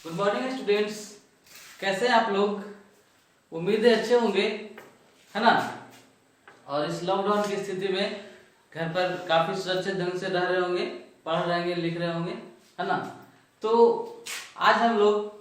Good morning students. कैसे हैं आप लोग? उम्मीद है अच्छे होंगे, है ना। और इस लॉकडाउन की स्थिति में घर पर काफी सुरक्षित ढंग से रह रहे होंगे, पढ़ रहे होंगे, लिख रहे होंगे, है ना। तो आज हम लोग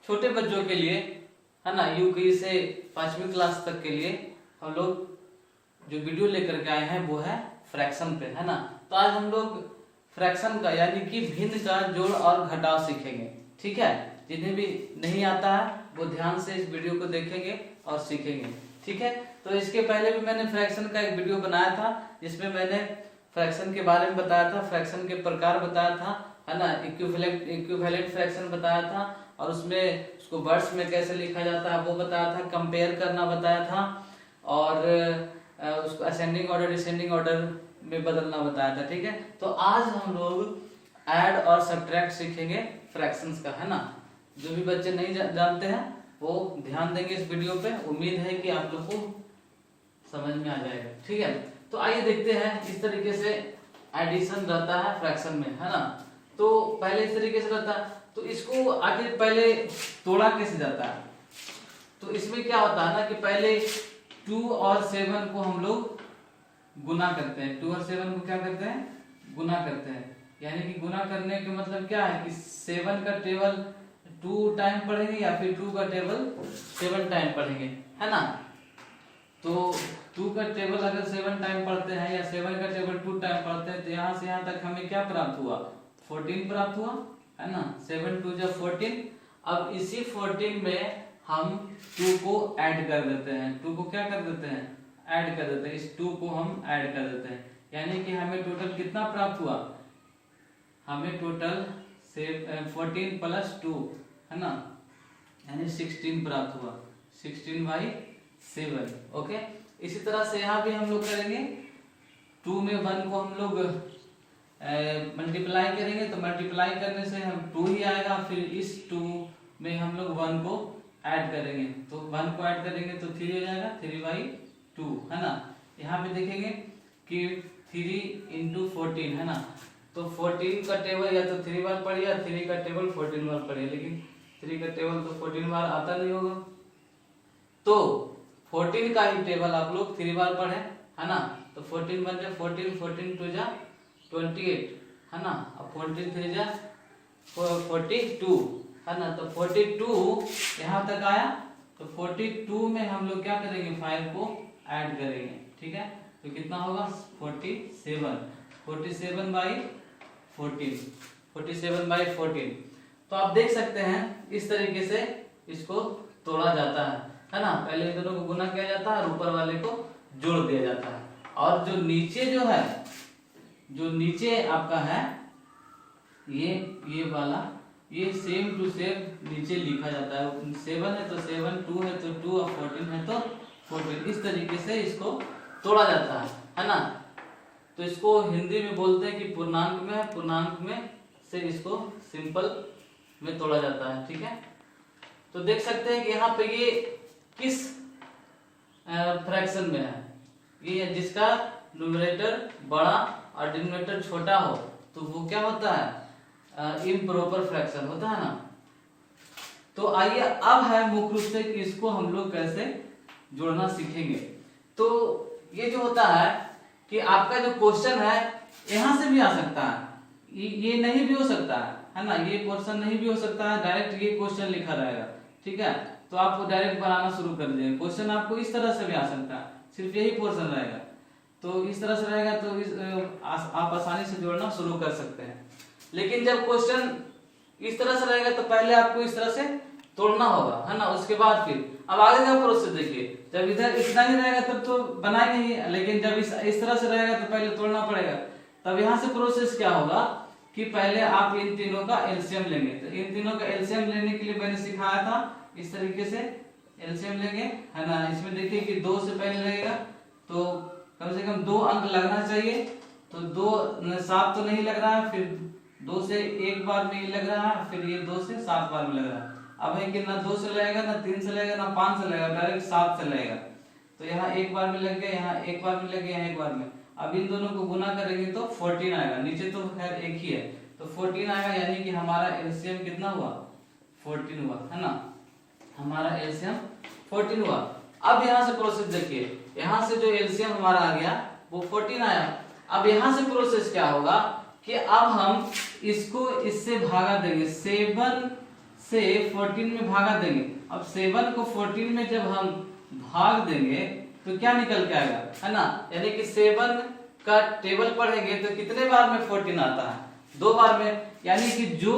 छोटे बच्चों के लिए, है ना, यूकेजी से 5वीं क्लास तक के लिए हम लोग जो वीडियो लेकर के आए हैं वो है फ्रैक्शन पे, है ना। तो आज हम लोग फ्रैक्शन का यानी कि भिन्न का जोड़ और घटाव सीखेंगे, ठीक है। जिन्हें भी नहीं आता है वो ध्यान से इस वीडियो को देखेंगे और सीखेंगे, ठीक है। तो इसके पहले भी मैंने फ्रैक्शन का एक वीडियो बनाया था जिसमें मैंने फ्रैक्शन के बारे में बताया था, फ्रैक्शन के प्रकार बताया था, है ना। इक्विवेलेंट फ्रैक्शन बताया था और उसमें उसको वर्ड्स में कैसे लिखा जाता है वो बताया था, कंपेयर करना बताया था और उसको असेंडिंग ऑर्डर डिसेंडिंग ऑर्डर में बदलना बताया था, ठीक है। तो आज हम लोग ऐड और सब्ट्रैक्ट सीखेंगे फ्रैक्शंस का, है ना। जो भी बच्चे नहीं जानते हैं वो ध्यान देंगे इस वीडियो पे। उम्मीद है कि आप लोग को समझ में आ जाएगा, ठीक है। तो आइए देखते हैं। इस तरीके से एडिशन रहता है फ्रैक्शन में, है ना। तो पहले इस तरीके से रहता है, तो इसको आगे पहले तोड़ा कैसे जाता है। तो इसमें क्या होता है ना कि पहले 2 और 7 को हम लोग गुना करते हैं। 2 और 7 को क्या करते हैं? गुना करते हैं। यानी कि गुना करने का मतलब क्या है कि 7 का टेबल 2 टाइम पढ़ेंगे या फिर 2 का टेबल 7 टाइम पढ़ेंगे, है ना। तो 2 का टेबल अगर 7 टाइम पढ़ते हैं या 7 का टेबल 2 टाइम पढ़ते हैं तो यहाँ से यहाँ तक हमें क्या प्राप्त हुआ? 14 प्राप्त हुआ, है ना। 7 2 जा 14। अब इसी 14 में हम 2 को ऐड कर देते हैं। 2 को क्या कर देते हैं? ऐड कर देते हैं। इस 2 को हम ऐड कर देते हैं, यानी कि हमें टोटल कितना प्राप्त हुआ? हमें टोटल 14 प्लस 2, है ना, यानी 16 प्राप्त हुआ। 16/7, ओके। इसी तरह से यहाँ भी हम लोग करेंगे। 2 में 1 को हम लोग मल्टीप्लाई करेंगे, तो मल्टीप्लाई करने से हम 2 ही आएगा। फिर इस 2 में हम लोग 1 को ऐड करेंगे, तो 1 को ऐड करेंगे तो 3 हो जाएगा, 3/2, है ना। यहाँ पे देखेंगे कि 3 × 14, है ना। तो 14 का टेबल या तो 3 बार पढ़िए, 3 का टेबल 14 बार पढ़िए, लेकिन 3 का टेबल तो 14 बार आता नहीं होगा। तो 14 का ही टेबल आप लोग 3 बार पढ़े, है ना। तो 14 बन जाए 14, 14 2 जा 28, है ना। अब 14 3 जा 42, है ना। तो 42 यहाँ तक आया। तो 42 में हम लोग क्या करेंगे? 5 को ऐड करेंगे, ठीक है। तो कितना होगा? 47। 47/14, 47/14। तो आप देख सकते हैं इस तरीके से इसको तोड़ा जाता है ना। पहले इन दोनों को गुना किया जाता है और ऊपर वाले को जोड़ दिया जाता है। और जो नीचे जो है, जो नीचे आपका है ये वाला, ये सेम टू सेम नीचे लिखा जाता है। 7 है तो 7, 2 है तो 2 और 14 है तो 14। इस तरीके से इसको तोड़ा जाता है ना। तो इसको हिंदी में बोलते हैं कि पूर्णांक में, पूर्णांक में से इसको सिंपल में तोड़ा जाता है, ठीक है। तो देख सकते हैं कि यहाँ पे ये किस फ्रैक्शन में है। ये जिसका न्यूमरेटर बड़ा और डिनोमिनेटर छोटा हो तो वो क्या होता है? इम्प्रॉपर फ्रैक्शन होता है ना। तो आइए अब है मुख्य रूप से कि इसको हम लोग कैसे जोड़ना सीखेंगे। तो ये जो होता है कि आपका जो क्वेश्चन है यहाँ से भी आ सकता है, ये नहीं भी हो सकता है ना। ये क्वेश्चन नहीं भी हो सकता है, डायरेक्ट ये क्वेश्चन लिखा रहेगा, ठीक है। तो आपको डायरेक्ट बनाना शुरू कर दीजिए। क्वेश्चन आपको इस तरह से भी आ सकता है, सिर्फ यही पोर्शन रहेगा। तो इस तरह से रहेगा तो आप आसानी से जोड़ना शुरू कर सकते हैं। लेकिन जब क्वेश्चन इस तरह से रहेगा तो पहले आपको इस तरह से तोड़ना होगा, है ना। उसके बाद फिर अब आगे का प्रोसेस देखिए। जब इधर इतना ही रहेगा तब तो बनाएंगे ही, लेकिन जब इस तरह से रहेगा तो पहले तोड़ना पड़ेगा। तब यहाँ से प्रोसेस क्या होगा कि पहले आप इन तीनों का एलसीएम लेंगे। तो इन तीनों का एलसीएम लेने के लिए मैंने सिखाया था इस तरीके से एलसीएम लेंगे, है ना। इसमें देखिए कि 2 से पहले लगेगा तो कम से कम 2 अंक लगना चाहिए। तो 2 7 तो नहीं लग रहा है, फिर 2 से 1 बार में ये लग रहा है, फिर ये 2 से 7 बार में लग रहा है। अब है कि ना 2 से लगेगा, ना 3 से लगेगा, ना 5 से लगेगा, डायरेक्ट 7 से लगेगा। तो यहाँ 1 बार में लग गया, यहाँ 1 बार में लग गया, यहाँ 1 बार में। अब इन दोनों को गुना करेंगे तो 14 आएगा। नीचे तो खैर एक ही है तो 14 आएगा, यानी कि हमारा एलसीएम कितना हुआ? 14 हुआ, है ना, हमारा एलसीएम 14 हुआ। अब यहाँ से प्रोसेस देखिए, यहाँ से जो एलसीएम हमारा आ गया वो 14 आया। अब यहाँ से प्रोसेस क्या होगा कि अब हम इसको इससे भागा देंगे, 7 से 14 में भागा देंगे। अब 7 को 14 में जब हम भाग देंगे तो क्या निकल के आएगा, है ना, यानी कि 7 का टेबल पढ़ेंगे तो कितने बार में 14 आता है, 2 बार में। यानी कि जो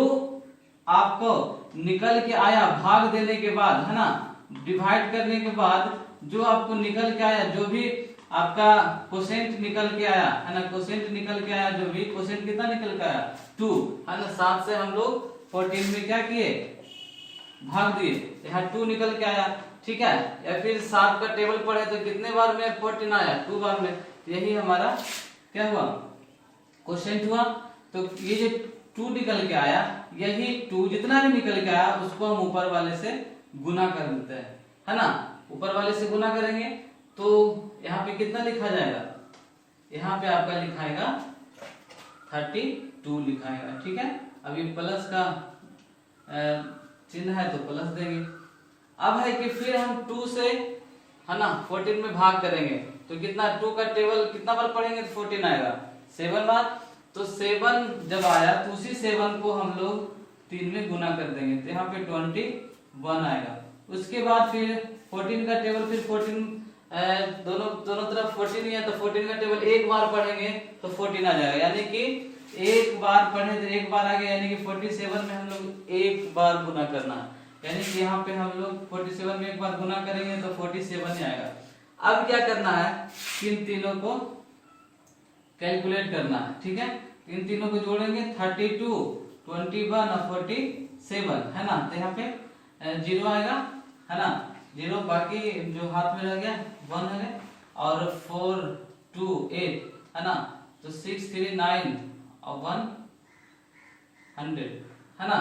आपको निकल के आया भाग देने के बाद, है ना, डिवाइड करने के बाद जो आपको निकल के आया, जो भी आपका कोसेंट निकल के आया, है ना, कोसेंट निकल के आया, जो भी कोसेंट कितना निकल के आया 2, है ना, 7 से हम लोग 14 में क्या किए, भाग दिए, यहाँ 2 निकल के आया, ठीक है। या फिर 7 का टेबल पढ़े तो कितने बार में 14 आया, 2 बार में। यही हमारा क्या हुआ, कोसेंट हुआ। तो ये जो 2 निकल के आया, यही 2 जितना भी निकल के आया उसको हम ऊपर वाले से गुना कर देते हैं, है ना, ऊपर वाले से गुना करेंगे तो यहाँ पे कितना लिखा जाएगा, यहाँ पे आपका लिखाएगा 32 लिखाएगा, ठीक है। अभी प्लस का चिन्ह है तो प्लस देंगे। अब है कि फिर हम 2 से, है ना, 14 में भाग करेंगे तो कितना, 2 का टेबल कितना बार पढ़ेंगे तो 14 आएगा, 7 बार। तो 7 जब आया तो उसी 7 को हम लोग 3 में गुना कर देंगे तो यहाँ पे 21 आएगा। उसके बाद फिर 14 का टेबल, फिर 14 दोनों तरफ 14 ही है तो 14 का टेबल एक बार पढ़ेंगे तो 14 आ जाएगा, यानी कि एक बार पढ़े तो एक बार आ गया, यानी कि 47 में हम लोग एक बार गुना करना है, यानी कि यहाँ पे हम लोग 47 में एक बार गुना करेंगे तो 47 ही आएगा। अब क्या करना है, इन तीनों को कैलकुलेट करना है, ठीक है। इन तीनों को जोड़ेंगे 32, 21 और 47, है ना, तो यहाँ पे 0 आएगा, है ना, 0, बाकी जो हाथ में रह गया 1 है, और 4, 2, 8, है ना, तो 6, 3, 9 और 100, है ना,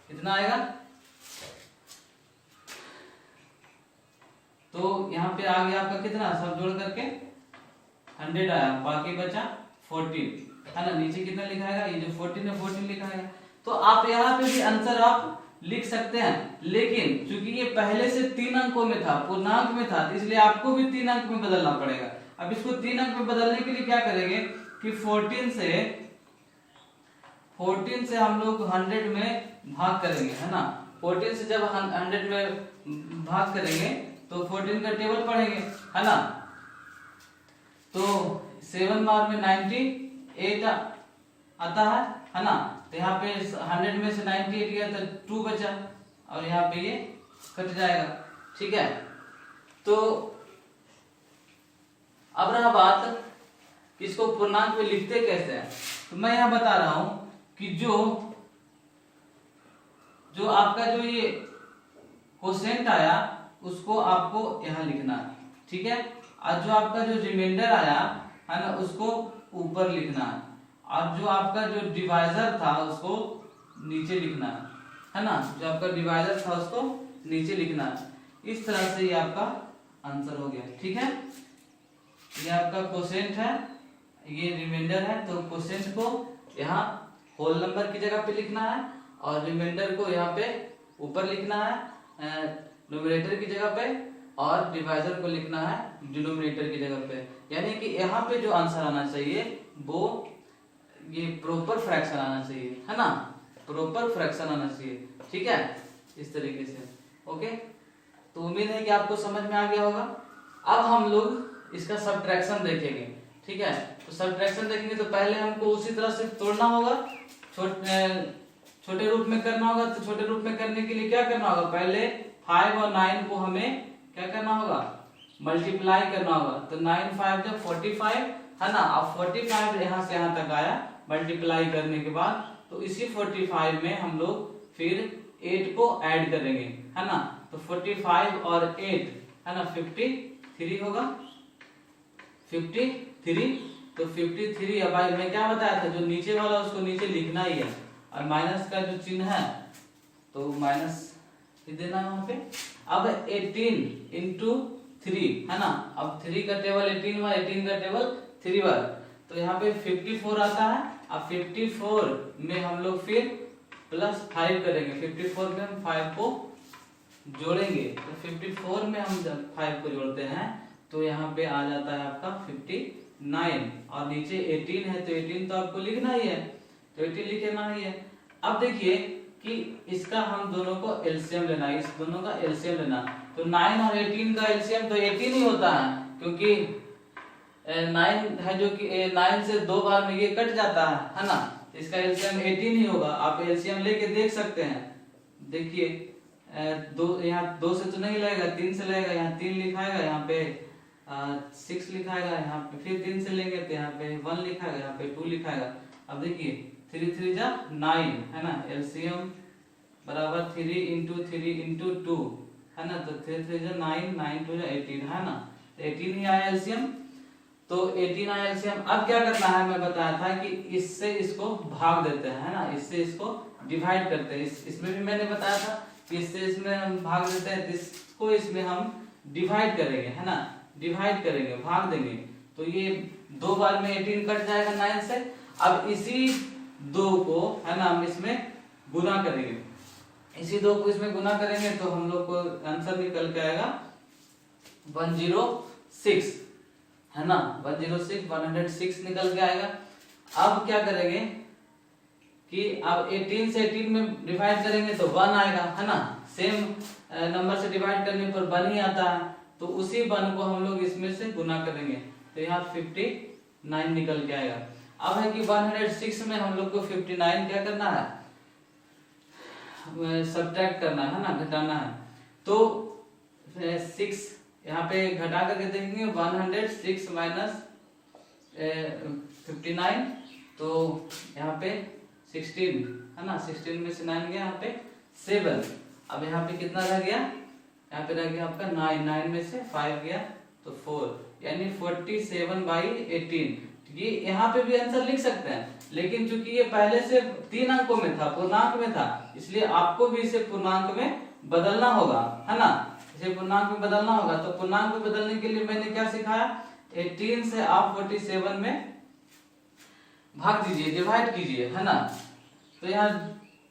कितना आएगा। तो यहाँ पे आ गया आपका कितना, सब जोड़ करके 100 आया, बाकी बचा 14, है ना, नीचे कितना लिखाएगा, ये जो 14 है 14 लिखाएगा। तो आप यहाँ पे भी आंसर आप लिख सकते हैं, लेकिन चूंकि ये पहले से 3 अंकों में था, पूर्णांक में था, इसलिए आपको भी 3 अंक में बदलना पड़ेगा। अब इसको 3 अंक में बदलने के लिए क्या करेंगे कि 14 से हम लोग 100 में भाग करेंगे, है ना, 14 से जब 100 में भाग करेंगे तो 14 का टेबल पढ़ेंगे, है ना, तो 7 बार में 98 आता है ना, तो यहाँ पे 100 में से 98 गया तो 2 बचा, और यहाँ पे ये कट जाएगा, ठीक है। तो अब रहा बात कि इसको पूर्णांक में लिखते कैसे हैं, तो मैं यहाँ बता रहा हूं कि जो आपका जो ये कोसेंट आया उसको आपको यहाँ लिखना है, ठीक है, और जो आपका जो रिमाइंडर आया, है ना, उसको ऊपर लिखना है, और जो आपका जो डिवाइजर था उसको नीचे लिखना है ना, जो आपका डिवाइजर था उसको नीचे लिखना है। इस तरह से ये आपका आंसर हो गया, ठीक है। ये आपका कोसेंट है, ये रिमाइंडर है, तो कोसेंट को यहाँ होल नंबर की जगह पे लिखना है और रिमाइंडर को यहाँ पे ऊपर लिखना है न्यूमरेटर की जगह पे, और डिवाइजर को लिखना है डिनोमिनेटर की जगह पे। यानी कि यहाँ पे जो आंसर आना चाहिए वो ये प्रॉपर फ्रैक्शन आना चाहिए, है ना, प्रॉपर फ्रैक्शन आना चाहिए, ठीक है, इस तरीके से। ओके, तो उम्मीद है कि आपको समझ में आ गया होगा। अब हम लोग इसका सब्ट्रैक्शन देखेंगे, ठीक है। तो सब्ट्रैक्शन देखेंगे तो पहले हमको उसी तरह से तोड़ना होगा, छोटे रूप में करना होगा। तो छोटे रूप में करने के लिए क्या करना होगा, पहले 5 और 9 को हमें क्या करना होगा, मल्टीप्लाई करना होगा। तो 9 5 जब 45, है ना, अब 45 यहाँ से यहाँ तक आया मल्टीप्लाई करने के बाद, तो इसी 45 में हम लोग फिर 8 को ऐड करेंगे, है ना, तो 45 और 8, है ना, 53 होगा, 53। तो 53, अब भाई मैं क्या बताया था, जो नीचे वाला उसको नीचे लिखना ही है, और माइनस का जो चिन्ह है तो माइनस देना है वहां पे। अब 18 इंटू 3, है ना, अब 3 का टेबल 18 बार, 18 का टेबल 3 बार, तो यहाँ पे 54 आता है। अब 54 में हम लोग फिर प्लस 5 करेंगे। 54 में हम 5 को जोड़ेंगे, तो 54 में हम जब 5 को जोड़ते हैं तो यहाँ पे आ जाता है आपका 59, और नीचे 18 है तो 18 तो आपको लिखना ही है, तो 18 लिखना ही है। अब देखिए कि इसका हम दोनों को एलसीएम लेना है, इस दोनों का एलसीएम लेना, तो 9 और 18 का एलसीएम तो 18 ही होता है, क्योंकि 9 है जो कि 9 से 2 बार में ये कट जाता है ना, इसका एलसीएम 18 ही होगा। आप एलसीएम लेके देख सकते हैं, देखिए दो यहाँ 2 से तो नहीं लगेगा, 3 से लगेगा, यहाँ 3 लिखाएगा, यहाँ पे 6 लिखाएगा, यहाँ पे फिर 3 से लेंगे तो यहाँ पे 1 लिखाएगा, यहाँ पे 2 लिखाएगा। अब देखिए 3 3 जा 9 है ना, एलसीएम बराबर 3 इंटू 3 इंटू 2 है ना, तो 3 3 जा 9, 9 2 जा 18 है ना, तो 18 ही आया एलसीएम। तो 18 आया एलसीएम। अब क्या करना है, मैं बताया था कि इससे इसको भाग देते हैं है ना, इससे इसको डिवाइड करते हैं, इसमें भी मैंने बताया था कि इससे इसमें हम भाग देते हैं, इसको इसमें हम डिवाइड करेंगे है ना, डिवाइड करेंगे, भाग देंगे, तो ये 2 बार में 18 कट जाएगा 9 से। अब इसी 2 को है ना हम इसमें गुना करेंगे, इसी 2 को इसमें गुना करेंगे तो हम लोग को आंसर निकल के आएगा 106 है ना, 106 निकल के आएगा। अब क्या करेंगे कि अब 18 से 18 में डिवाइड करेंगे तो 1 आएगा है ना, सेम नंबर से डिवाइड करने पर 1 ही आता है, तो उसी 1 को हम लोग इसमें से गुना करेंगे, तो यहाँ 59 निकल के आएगा। अब है कि 106 में हम लोग को 59 क्या करना है, सब्ट्रैक्ट करना है ना, घटाना है, तो 6 यहाँ पे घटा करके देखेंगे 106 माइनस 59, तो यहाँ पे 16 है ना, 16 में से 9 गया, यहाँ पे 7, अब यहाँ पे कितना रह गया, यहाँ पे रह गया आपका 9, 9 में से 5 गया तो 4, यानी 47/18। ये यहाँ पे भी आंसर लिख सकते हैं, लेकिन चूंकि ये पहले से 3 अंकों में था, पूर्णांक में था, इसलिए आपको भी इसे पूर्णांक में बदलना होगा है ना, इसे पूर्णांक में बदलना होगा। तो पूर्णांक में बदलने के लिए मैंने क्या सिखाया, 18 से आप 47 में भाग दीजिए, डिवाइड कीजिए है ना, तो यहाँ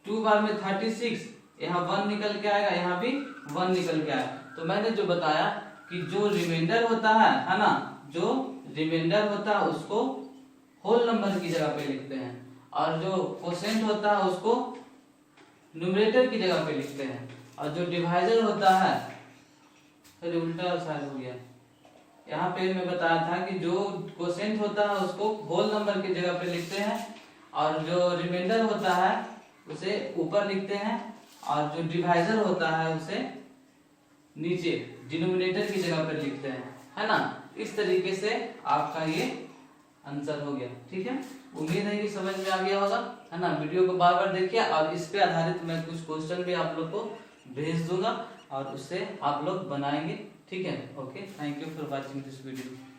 2 बार में 36, यहाँ 1 निकल के आएगा, यहाँ भी 1 निकल के आएगा। तो मैंने जो बताया कि जो रिमाइंडर होता है ना, जो रिमाइंडर होता है उसको होल नंबर की जगह पे लिखते हैं, और जो कोसेंट होता है उसको न्यूमरेटर की जगह पे लिखते हैं, और जो डिवाइजर होता है, सॉरी उल्टा शायद हो गया, यहाँ पे मैं बताया था कि जो कोसेंट होता है उसको होल नंबर की जगह पे लिखते हैं, और जो रिमाइंडर होता है उसे ऊपर लिखते हैं, और जो डिवाइजर होता है उसे नीचे डिनोमिनेटर की जगह पर लिखते हैं है ना। इस तरीके से आपका ये आंसर हो गया, ठीक है। उम्मीद है कि समझ में आ गया होगा है ना। वीडियो को बार बार देखिए, और इस पे आधारित मैं कुछ क्वेश्चन भी आप लोग को भेज दूंगा और उससे आप लोग बनाएंगे, ठीक है। Okay, thank you for watching this video.